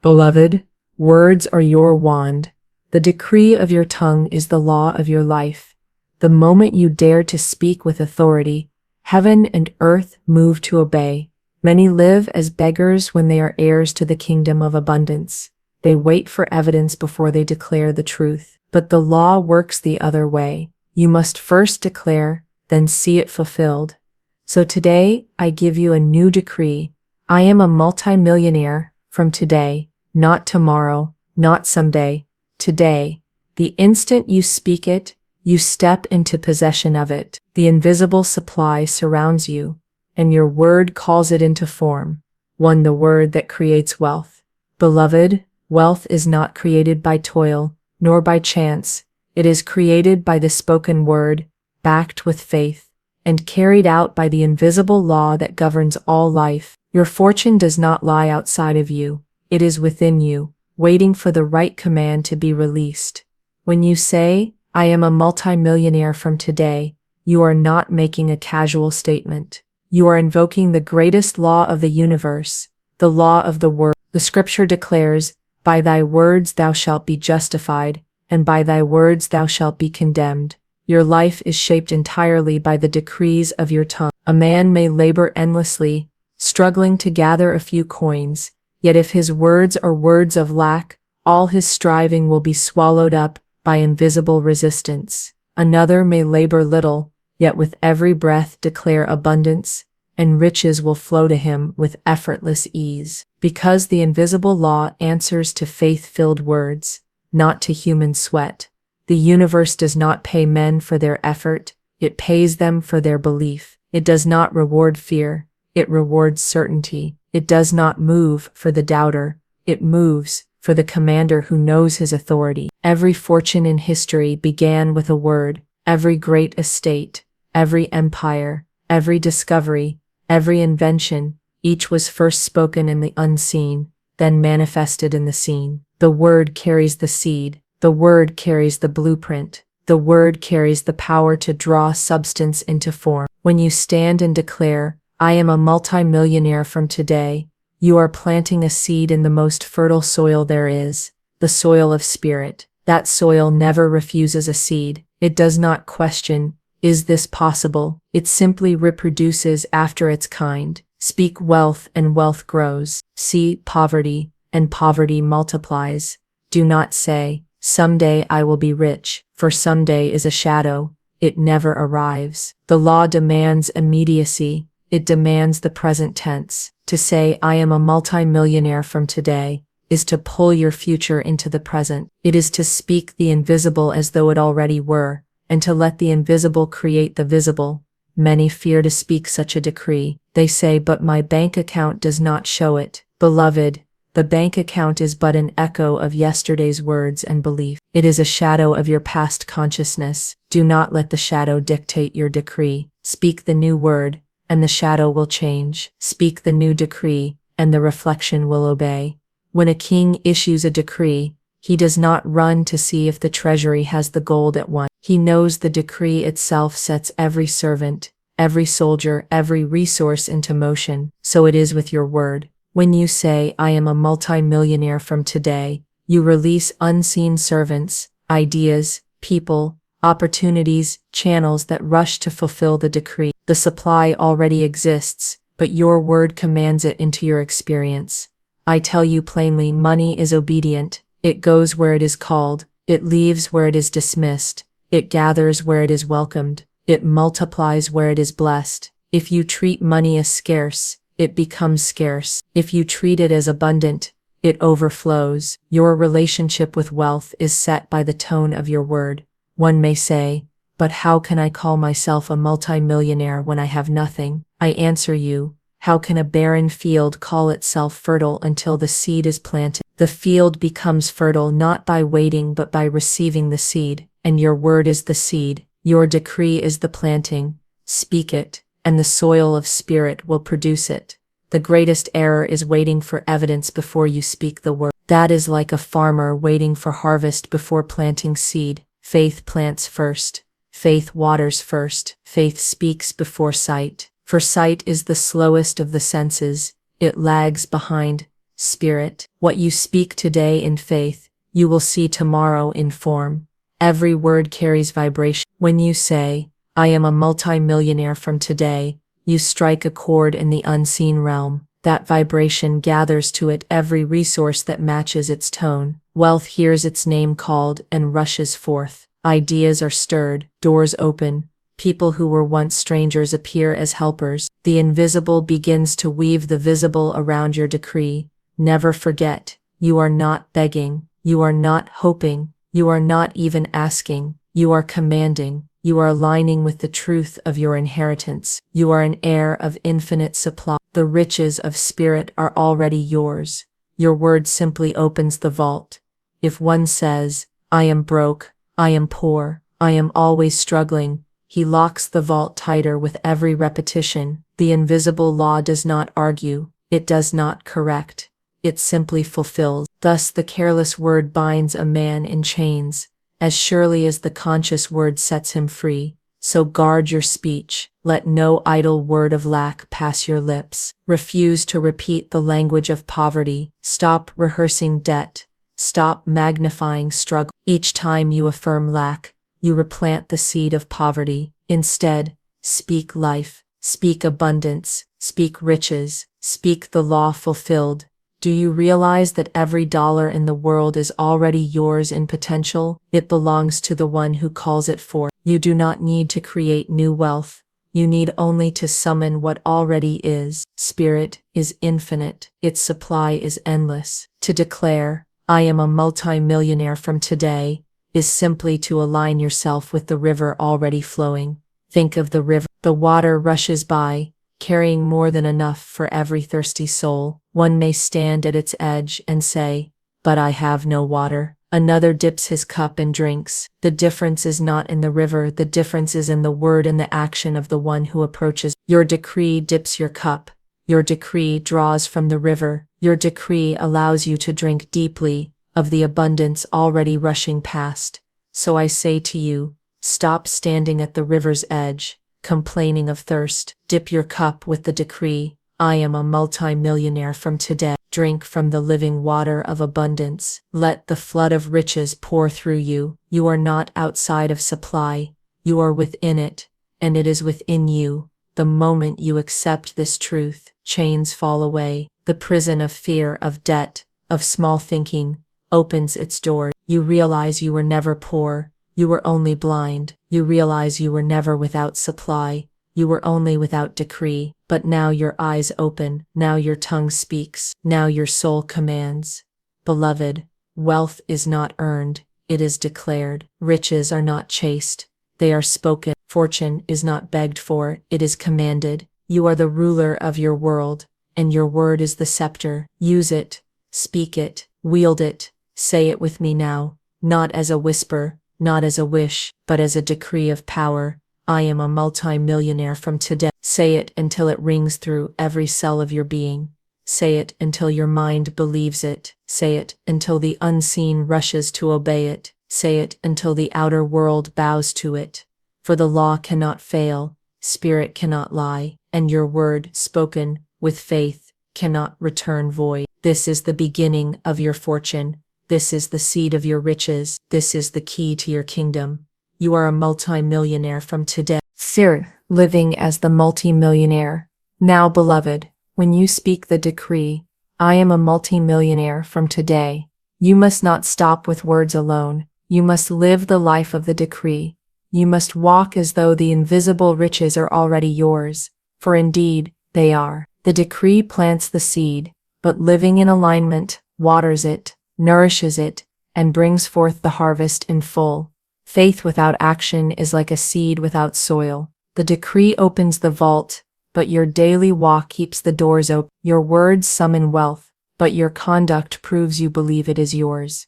Beloved, words are your wand. The decree of your tongue is the law of your life. The moment you dare to speak with authority, heaven and earth move to obey. Many live as beggars when they are heirs to the kingdom of abundance. They wait for evidence before they declare the truth. But the law works the other way. You must first declare, then see it fulfilled. So today, I give you a new decree. I am a multimillionaire from today, not tomorrow, not someday. Today, the instant you speak it, you step into possession of it. The invisible supply surrounds you, and your word calls it into form. The word that creates wealth. Beloved, wealth is not created by toil, nor by chance. It is created by the spoken word, backed with faith, and carried out by the invisible law that governs all life. Your fortune does not lie outside of you. It is within you, waiting for the right command to be released. When you say, I am a multimillionaire from today, you are not making a casual statement. You are invoking the greatest law of the universe, the law of the word. The scripture declares, by thy words thou shalt be justified, and by thy words thou shalt be condemned. Your life is shaped entirely by the decrees of your tongue. A man may labor endlessly, struggling to gather a few coins, yet if his words are words of lack, all his striving will be swallowed up by invisible resistance. Another may labor little, yet with every breath declare abundance, and riches will flow to him with effortless ease. Because the invisible law answers to faith-filled words, not to human sweat. The universe does not pay men for their effort, it pays them for their belief. It does not reward fear, it rewards certainty. It does not move for the doubter, it moves for the commander who knows his authority. Every fortune in history began with a word. Every great estate, every empire, every discovery, every invention, each was first spoken in the unseen, then manifested in the seen. The word carries the seed. The word carries the blueprint. The word carries the power to draw substance into form. When you stand and declare, I am a multimillionaire from today, you are planting a seed in the most fertile soil there is, the soil of spirit. That soil never refuses a seed. It does not question, is this possible? It simply reproduces after its kind. Speak wealth and wealth grows. See poverty, and poverty multiplies. Do not say, someday I will be rich, for someday is a shadow. It never arrives. The law demands immediacy. It demands the present tense. To say, I am a multimillionaire from today, is to pull your future into the present. It is to speak the invisible as though it already were, and to let the invisible create the visible. Many fear to speak such a decree. They say, but my bank account does not show it. Beloved, the bank account is but an echo of yesterday's words and belief. It is a shadow of your past consciousness. Do not let the shadow dictate your decree. Speak the new word, and the shadow will change. Speak the new decree, and the reflection will obey. When a king issues a decree, he does not run to see if the treasury has the gold at once. He knows the decree itself sets every servant, every soldier, every resource into motion. So it is with your word. When you say, I am a multimillionaire from today, you release unseen servants, ideas, people, opportunities, channels that rush to fulfill the decree. The supply already exists, but your word commands it into your experience. I tell you plainly, money is obedient. It goes where it is called. It leaves where it is dismissed. It gathers where it is welcomed. It multiplies where it is blessed. If you treat money as scarce, it becomes scarce. If you treat it as abundant, it overflows. Your relationship with wealth is set by the tone of your word. One may say, but how can I call myself a multimillionaire when I have nothing? I answer you, how can a barren field call itself fertile until the seed is planted? The field becomes fertile not by waiting but by receiving the seed, and your word is the seed. Your decree is the planting. Speak it, and the soil of spirit will produce it. The greatest error is waiting for evidence before you speak the word. That is like a farmer waiting for harvest before planting seed. Faith plants first. Faith waters first. Faith speaks before sight. For sight is the slowest of the senses. It lags behind. Spirit, what you speak today in faith, you will see tomorrow in form. Every word carries vibration. When you say, I am a multimillionaire from today, you strike a chord in the unseen realm. That vibration gathers to it every resource that matches its tone. Wealth hears its name called and rushes forth. Ideas are stirred, doors open. People who were once strangers appear as helpers. The invisible begins to weave the visible around your decree. Never forget, you are not begging, you are not hoping, you are not even asking, you are commanding. You are aligning with the truth of your inheritance. You are an heir of infinite supply. The riches of spirit are already yours. Your word simply opens the vault. If one says, I am broke, I am poor, I am always struggling, he locks the vault tighter with every repetition. The invisible law does not argue, it does not correct, it simply fulfills. Thus the careless word binds a man in chains. As surely as the conscious word sets him free, so guard your speech. Let no idle word of lack pass your lips. Refuse to repeat the language of poverty. Stop rehearsing debt. Stop magnifying struggle. Each time you affirm lack, you replant the seed of poverty. Instead, speak life, speak abundance, speak riches, speak the law fulfilled. Do you realize that every dollar in the world is already yours in potential? It belongs to the one who calls it forth. You do not need to create new wealth. You need only to summon what already is. Spirit is infinite. Its supply is endless. To declare, I am a multimillionaire from today, is simply to align yourself with the river already flowing. Think of the river. The water rushes by, carrying more than enough for every thirsty soul. One may stand at its edge and say, but I have no water. Another dips his cup and drinks. The difference is not in the river, the difference is in the word and the action of the one who approaches. Your decree dips your cup. Your decree draws from the river. Your decree allows you to drink deeply of the abundance already rushing past. So I say to you, stop standing at the river's edge, complaining of thirst. Dip your cup with the decree, I am a multimillionaire from today. Drink from the living water of abundance. Let the flood of riches pour through you. You are not outside of supply. You are within it, and it is within you. The moment you accept this truth, chains fall away. The prison of fear, of debt, of small thinking, opens its doors. You realize you were never poor. You were only blind. You realize you were never without supply. You were only without decree. But now your eyes open. Now your tongue speaks. Now your soul commands. Beloved, wealth is not earned. It is declared. Riches are not chased. They are spoken. Fortune is not begged for. It is commanded. You are the ruler of your world, and your word is the scepter. Use it. Speak it. Wield it. Say it with me now. Not as a whisper, not as a wish, but as a decree of power. I am a multimillionaire from today. Say it until it rings through every cell of your being. Say it until your mind believes it. Say it until the unseen rushes to obey it. Say it until the outer world bows to it. For the law cannot fail, spirit cannot lie, and your word, spoken with faith, cannot return void. This is the beginning of your fortune. This is the seed of your riches. This is the key to your kingdom. You are a multimillionaire from today. Sir, living as the multimillionaire. Now, beloved, when you speak the decree, I am a multimillionaire from today, you must not stop with words alone. You must live the life of the decree. You must walk as though the invisible riches are already yours, for indeed, they are. The decree plants the seed, but living in alignment, waters it, nourishes it, and brings forth the harvest in full. Faith without action is like a seed without soil. The decree opens the vault, but your daily walk keeps the doors open. Your words summon wealth, but your conduct proves you believe it is yours.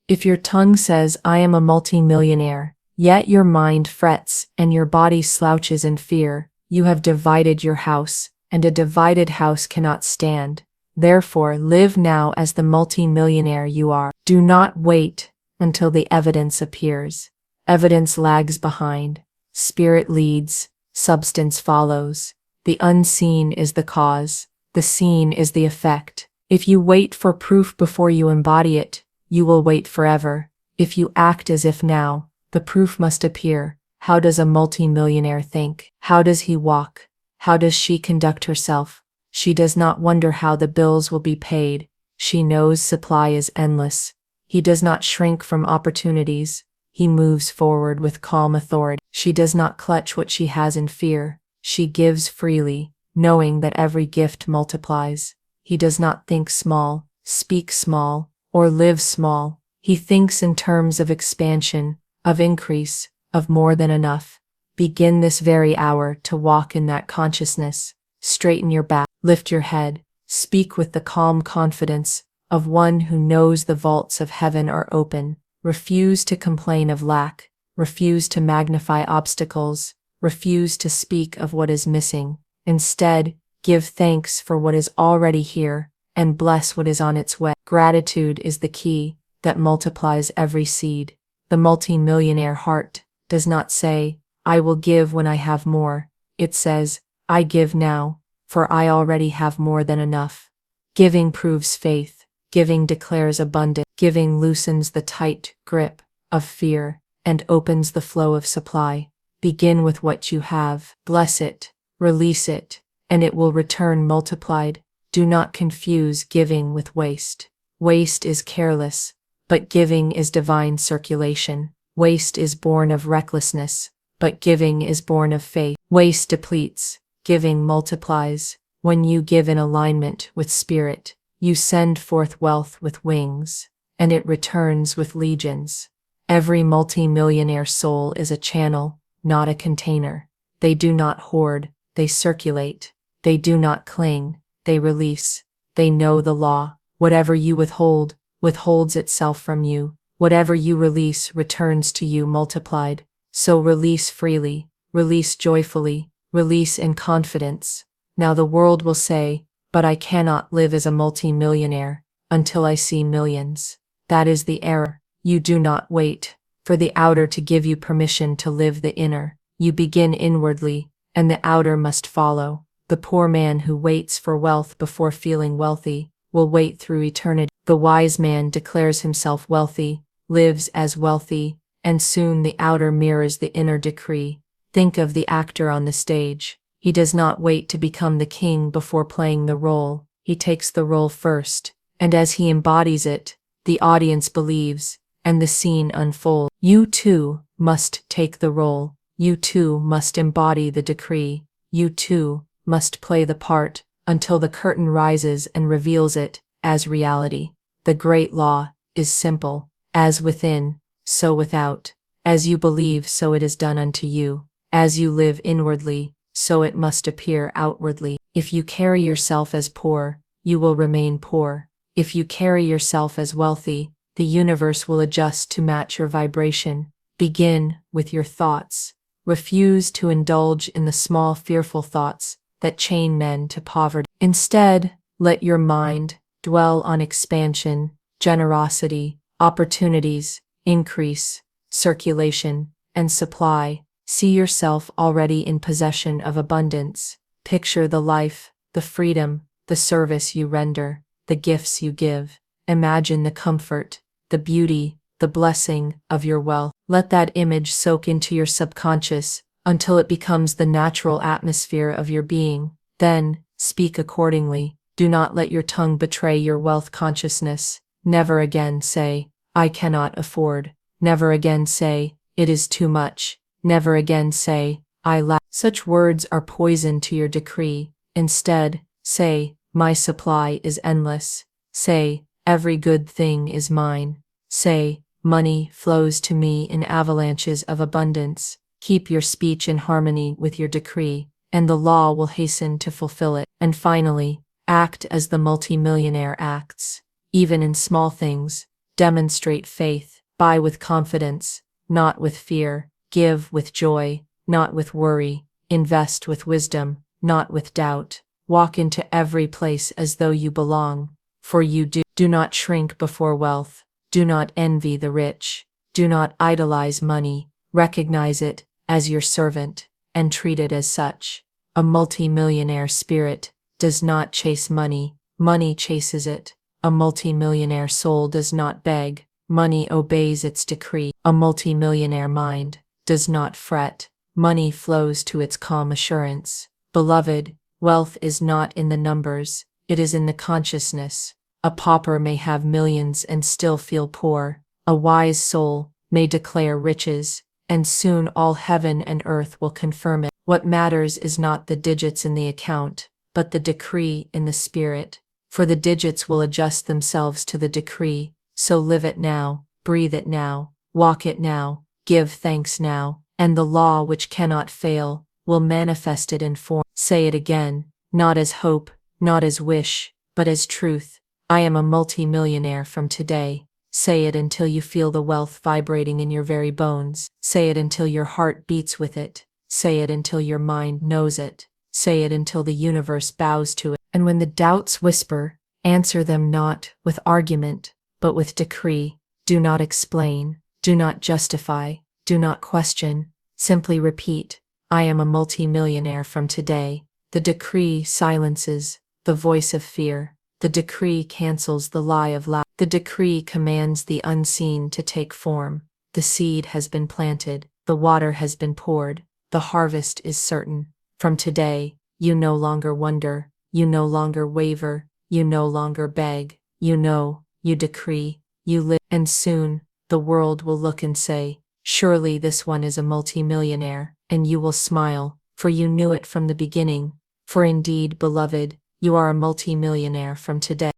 If your tongue says, I am a multimillionaire, yet your mind frets and your body slouches in fear, you have divided your house, and a divided house cannot stand. Therefore, live now as the multimillionaire you are. Do not wait until the evidence appears. Evidence lags behind. Spirit leads. Substance follows. The unseen is the cause. The seen is the effect. If you wait for proof before you embody it, you will wait forever. If you act as if now, the proof must appear. How does a multimillionaire think? How does he walk? How does she conduct herself? She does not wonder how the bills will be paid. She knows supply is endless. He does not shrink from opportunities. He moves forward with calm authority. She does not clutch what she has in fear. She gives freely, knowing that every gift multiplies. He does not think small, speak small, or live small. He thinks in terms of expansion, of increase, of more than enough. Begin this very hour to walk in that consciousness. Straighten your back, lift your head, speak with the calm confidence of one who knows the vaults of heaven are open. Refuse to complain of lack, refuse to magnify obstacles, refuse to speak of what is missing. Instead, give thanks for what is already here and bless what is on its way. Gratitude is the key that multiplies every seed. The multimillionaire heart does not say, I will give when I have more. It says, I give now, for I already have more than enough. Giving proves faith. Giving declares abundance. Giving loosens the tight grip of fear and opens the flow of supply. Begin with what you have. Bless it, release it, and it will return multiplied. Do not confuse giving with waste. Waste is careless, but giving is divine circulation. Waste is born of recklessness, but giving is born of faith. Waste depletes, giving multiplies. When you give in alignment with spirit, you send forth wealth with wings, and it returns with legions. Every multimillionaire soul is a channel, not a container. They do not hoard, they circulate. They do not cling, they release. They know the law. Whatever you withhold, withholds itself from you. Whatever you release returns to you multiplied. So release freely, release joyfully, release in confidence. Now the world will say, but I cannot live as a multimillionaire until I see millions. That is the error. You do not wait for the outer to give you permission to live the inner. You begin inwardly, and the outer must follow. The poor man who waits for wealth before feeling wealthy will wait through eternity. The wise man declares himself wealthy, lives as wealthy, and soon the outer mirrors the inner decree. Think of the actor on the stage. He does not wait to become the king before playing the role. He takes the role first, and as he embodies it, the audience believes, and the scene unfolds. You too must take the role. You too must embody the decree. You too must play the part until the curtain rises and reveals it as reality. The great law is simple. As within, so without. As you believe, so it is done unto you. As you live inwardly, so it must appear outwardly. If you carry yourself as poor, you will remain poor. If you carry yourself as wealthy, the universe will adjust to match your vibration. Begin with your thoughts. Refuse to indulge in the small fearful thoughts that chain men to poverty. Instead, let your mind dwell on expansion, generosity, opportunities, increase, circulation, and supply. See yourself already in possession of abundance. Picture the life, the freedom, the service you render, the gifts you give. Imagine the comfort, the beauty, the blessing of your wealth. Let that image soak into your subconscious until it becomes the natural atmosphere of your being. Then, speak accordingly. Do not let your tongue betray your wealth consciousness. Never again say, I cannot afford. Never again say, it is too much. Never again say, I lack. Such words are poison to your decree. Instead, say, my supply is endless. Say, every good thing is mine. Say, money flows to me in avalanches of abundance. Keep your speech in harmony with your decree, and the law will hasten to fulfill it. And finally, act as the multimillionaire acts. Even in small things, demonstrate faith. Buy with confidence, not with fear. Give with joy, not with worry. Invest with wisdom, not with doubt. Walk into every place as though you belong, for you do. Do not shrink before wealth. Do not envy the rich. Do not idolize money. Recognize it as your servant and treat it as such. A multimillionaire spirit does not chase money, Money chases it. A multimillionaire soul does not beg. Money obeys its decree. A multimillionaire mind does not fret. Money flows to its calm assurance. Beloved, wealth is not in the numbers, it is in the consciousness. A pauper may have millions and still feel poor. A wise soul may declare riches, and soon all heaven and earth will confirm it. What matters is not the digits in the account, but the decree in the spirit. For the digits will adjust themselves to the decree, so live it now, breathe it now, walk it now, give thanks now, and the law which cannot fail will manifest it in form. Say it again, not as hope, not as wish, but as truth. I am a multimillionaire from today. Say it until you feel the wealth vibrating in your very bones. Say it until your heart beats with it. Say it until your mind knows it. Say it until the universe bows to it. And when the doubts whisper, answer them not with argument, but with decree. Do not explain, do not justify, do not question. Simply repeat, I am a multimillionaire from today. The decree silences the voice of fear. The decree cancels the lie of lack. The decree commands the unseen to take form. The seed has been planted, the water has been poured, the harvest is certain. From today, you no longer wonder, you no longer waver, you no longer beg, you know, you decree, you live, and soon, the world will look and say, surely this one is a multimillionaire, and you will smile, for you knew it from the beginning. For indeed, beloved, you are a multimillionaire from today.